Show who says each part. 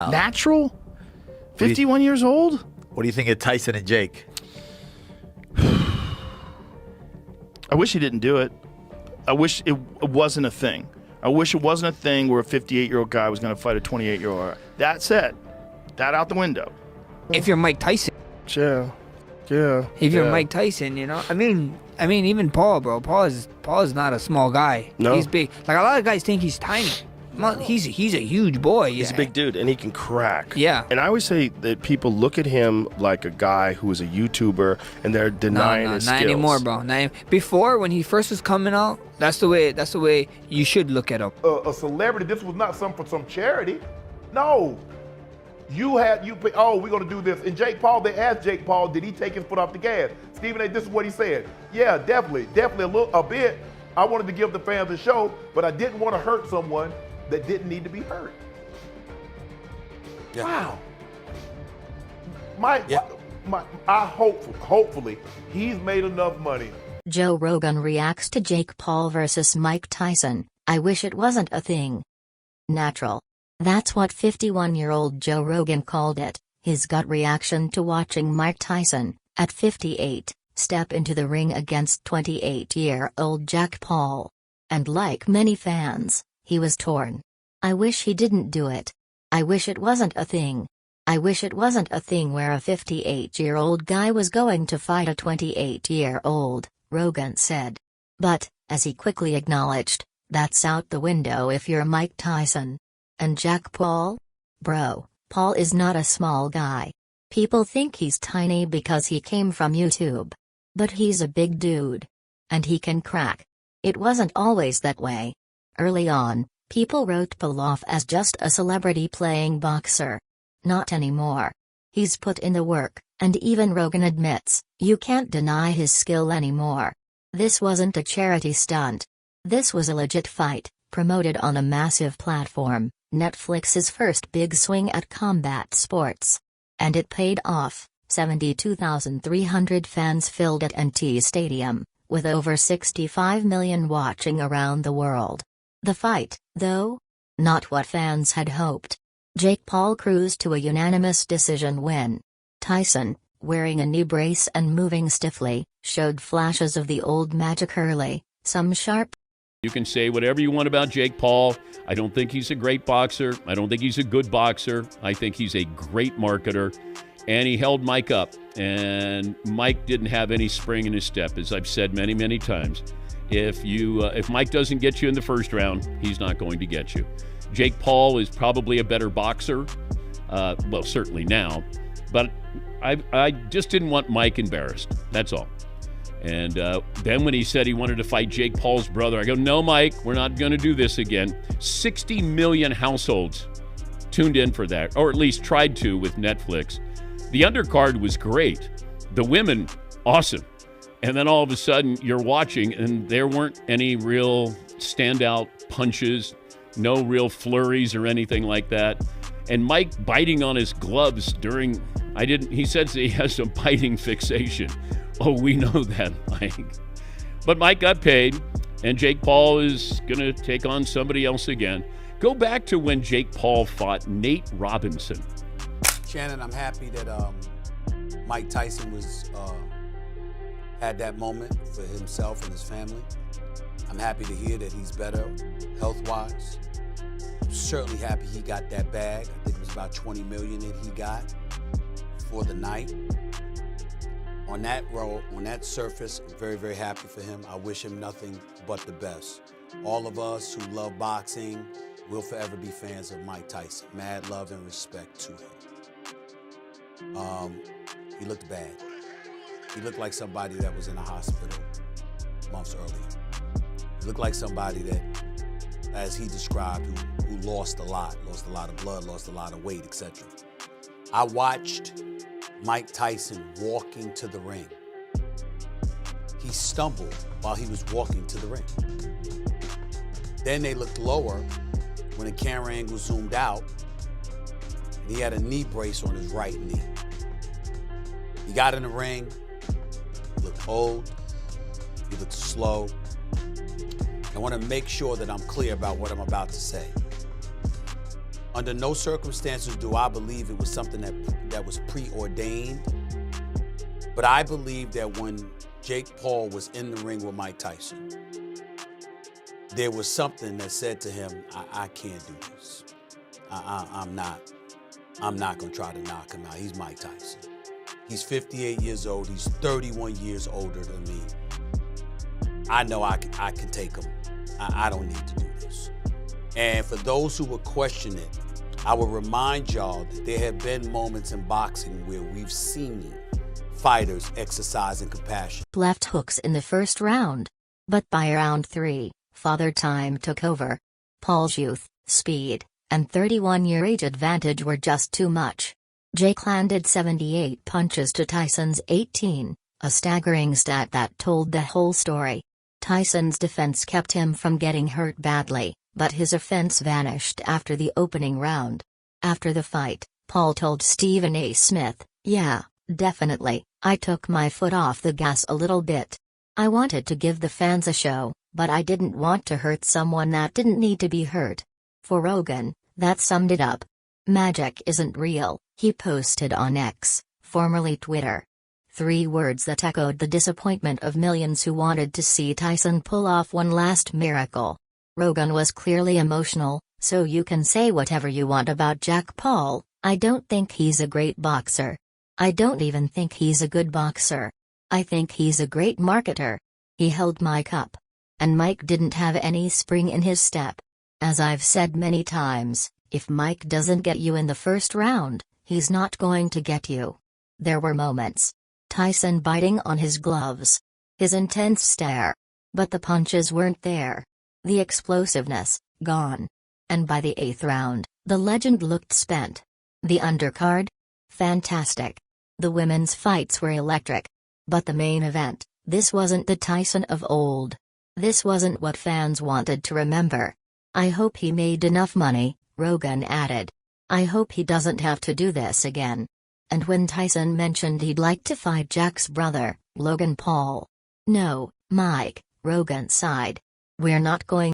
Speaker 1: Natural? 51 years old?
Speaker 2: What do you think of Tyson and Jake?
Speaker 1: I wish he didn't do it. I wish it wasn't a thing. I wish it wasn't a thing where a 58-year-old guy was going to fight a 28-year-old. That said, that out the window.
Speaker 3: If you're Mike Tyson.
Speaker 1: Yeah.
Speaker 3: If you're Mike Tyson, you know. I mean, even Paul, bro. Paul is not a small guy.
Speaker 1: No.
Speaker 3: He's big. Like a lot of guys think he's tiny. He's a huge boy.
Speaker 4: He's a big dude, and he can crack.
Speaker 3: Yeah.
Speaker 4: And I always say that people look at him like a guy who is a YouTuber, and they're denying his skills.
Speaker 3: Not anymore, bro. Before, when he first was coming out, that's the way you should look at him.
Speaker 5: A celebrity. This was not something for some charity. No. We're gonna do this. And Jake Paul, they asked Jake Paul, did he take his foot off the gas? Stephen A., this is what he said. Yeah, definitely a bit. I wanted to give the fans a show, but I didn't want to hurt someone that didn't need to be hurt.
Speaker 6: Yeah.
Speaker 5: Wow. Hopefully, he's made enough money.
Speaker 7: Joe Rogan reacts to Jake Paul versus Mike Tyson. I wish it wasn't a thing. Natural. That's what 51-year-old Joe Rogan called it, his gut reaction to watching Mike Tyson, at 58, step into the ring against 28-year-old Jake Paul. And like many fans, he was torn. I wish he didn't do it. I wish it wasn't a thing. I wish it wasn't a thing where a 58-year-old guy was going to fight a 28-year-old, Rogan said. But, as he quickly acknowledged, that's out the window if you're Mike Tyson. And Jake Paul? Bro, Paul is not a small guy. People think he's tiny because he came from YouTube. But he's a big dude. And he can crack. It wasn't always that way. Early on, people wrote Paul off as just a celebrity playing boxer. Not anymore. He's put in the work, and even Rogan admits, you can't deny his skill anymore. This wasn't a charity stunt. This was a legit fight, promoted on a massive platform, Netflix's first big swing at combat sports. And it paid off. 72,300 fans filled at NT Stadium, with over 65 million watching around the world. The fight, though? Not what fans had hoped. Jake Paul cruised to a unanimous decision win. Tyson, wearing a knee brace and moving stiffly, showed flashes of the old magic early, some sharp.
Speaker 8: You can say whatever you want about Jake Paul. I don't think he's a great boxer. I don't think he's a good boxer. I think he's a great marketer. And he held Mike up. And Mike didn't have any spring in his step, as I've said many, many times. If Mike doesn't get you in the first round, he's not going to get you. Jake Paul is probably a better boxer. Well, certainly now. But I just didn't want Mike embarrassed. That's all. And then when he said he wanted to fight Jake Paul's brother, I go, no, Mike, we're not going to do this again. 60 million households tuned in for that, or at least tried to with Netflix. The undercard was great. The women, awesome. And then all of a sudden, you're watching, and there weren't any real standout punches, no real flurries or anything like that. And Mike biting on his gloves he says he has a biting fixation. Oh, we know that, Mike. But Mike got paid, and Jake Paul is going to take on somebody else again. Go back to when Jake Paul fought Nate Robinson.
Speaker 6: Shannon, I'm happy that Mike Tyson had that moment for himself and his family. I'm happy to hear that he's better health-wise. I'm certainly happy he got that bag. I think it was about $20 million that he got for the night. On that surface, I'm very, very happy for him. I wish him nothing but the best. All of us who love boxing will forever be fans of Mike Tyson. Mad love and respect to him. He looked bad. He looked like somebody that was in a hospital months earlier. He looked like somebody that, as he described, who lost a lot of blood, lost a lot of weight, etc. I watched Mike Tyson walking to the ring. He stumbled while he was walking to the ring. Then they looked lower when the camera angle zoomed out, and he had a knee brace on his right knee. He got in the ring, he looked old, he looked slow. I want to make sure that I'm clear about what I'm about to say. Under no circumstances do I believe it was something that was preordained. But I believe that when Jake Paul was in the ring with Mike Tyson, there was something that said to him, I can't do this. I'm not gonna try to knock him out. He's Mike Tyson. He's 58 years old. He's 31 years older than me. I know I can take him. I don't need to do this. And for those who would question it, I will remind y'all that there have been moments in boxing where we've seen fighters exercising compassion.
Speaker 7: Left hooks in the first round. But by round 3, Father Time took over. Paul's youth, speed, and 31-year age advantage were just too much. Jake landed 78 punches to Tyson's 18, a staggering stat that told the whole story. Tyson's defense kept him from getting hurt badly, but his offense vanished after the opening round. After the fight, Paul told Stephen A. Smith, "Yeah, definitely, I took my foot off the gas a little bit. I wanted to give the fans a show, but I didn't want to hurt someone that didn't need to be hurt." For Rogan, that summed it up. "Magic isn't real," he posted on X, formerly Twitter. 3 words that echoed the disappointment of millions who wanted to see Tyson pull off one last miracle. Rogan was clearly emotional, so you can say whatever you want about Jake Paul. I don't think he's a great boxer. I don't even think he's a good boxer. I think he's a great marketer. He held Mike up. And Mike didn't have any spring in his step. As I've said many times, if Mike doesn't get you in the first round, he's not going to get you. There were moments. Tyson biting on his gloves. His intense stare. But the punches weren't there. The explosiveness, gone. And by the 8th round, the legend looked spent. The undercard? Fantastic. The women's fights were electric. But the main event, this wasn't the Tyson of old. This wasn't what fans wanted to remember. I hope he made enough money, Rogan added. I hope he doesn't have to do this again. And when Tyson mentioned he'd like to fight Jake's brother, Logan Paul. "No, Mike," Rogan sighed. "We're not going